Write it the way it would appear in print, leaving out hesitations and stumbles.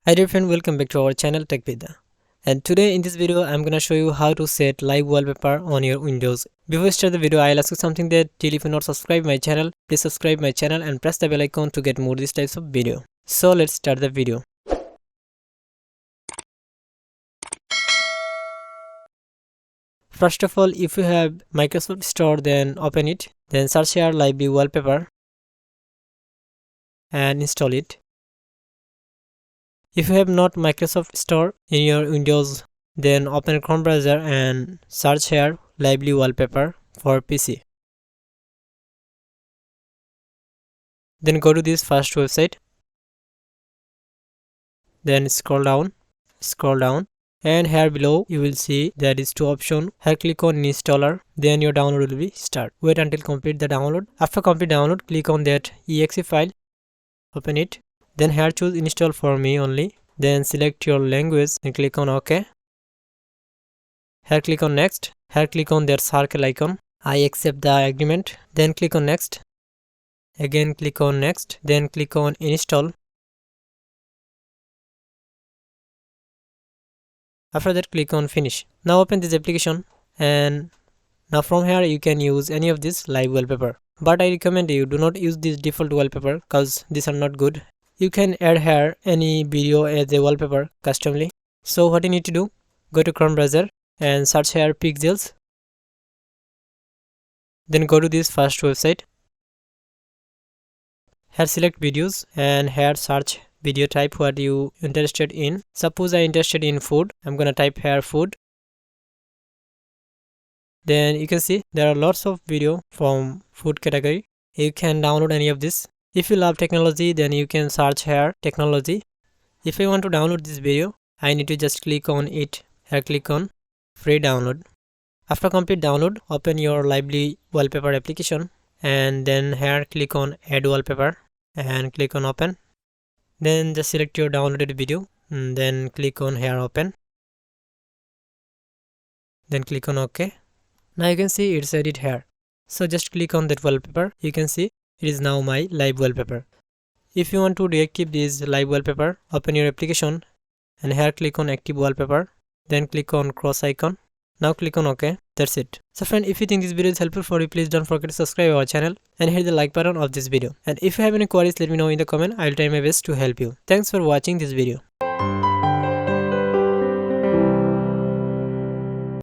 Hi dear friend, welcome back to our channel Tech Bidda. And today in this video I'm gonna show you how to set live wallpaper on your Windows. Before we start the video, I'll ask you something that till if you not subscribe my channel, please subscribe my channel and press the bell icon to get more these types of video. So let's start the video. First of all, if you have Microsoft Store, then open it, then search here live wallpaper and install it. If you have not Microsoft Store in your Windows, then open Chrome browser and search here lively wallpaper for PC. Then go to this first website. Then scroll down, and here below you will see there is two options. Here click on installer, then your download will be start. Wait until complete the download. After complete download, click on that exe file, open it. Then here choose install for me only. Then select your language and click on OK. Here click on next. Here click on that circle icon. I accept the agreement. Then click on next. Again click on next. Then click on install. After that click on finish. Now open this application, and now from here you can use any of this live wallpaper. But I recommend you do not use this default wallpaper cause these are not good. You can add here any video as a wallpaper customly. So what you need to do, go to Chrome browser and search here pixels. Then go to this first website. Here select videos and here search video type what you interested in. Suppose I interested in food. I'm gonna type here food. Then you can see there are lots of video from food category. You can download any of this. If you love technology, then you can search here technology. If I want to download this video, I need to just click on it. Here click on free download. After complete download, open your lively wallpaper application and then here click on add wallpaper and click on open. Then just select your downloaded video and then click on here open. Then click on OK. Now you can see it's edit here. So just click on that wallpaper. You can see it is now my live wallpaper. If you want to deactivate this live wallpaper, open your application and here click on active wallpaper. Then click on cross icon. Now click on OK. That's it. So friend, if you think this video is helpful for you, please don't forget to subscribe our channel and hit the like button of this video. And if you have any queries, let me know in the comment. I'll try my best to help you. Thanks for watching this video.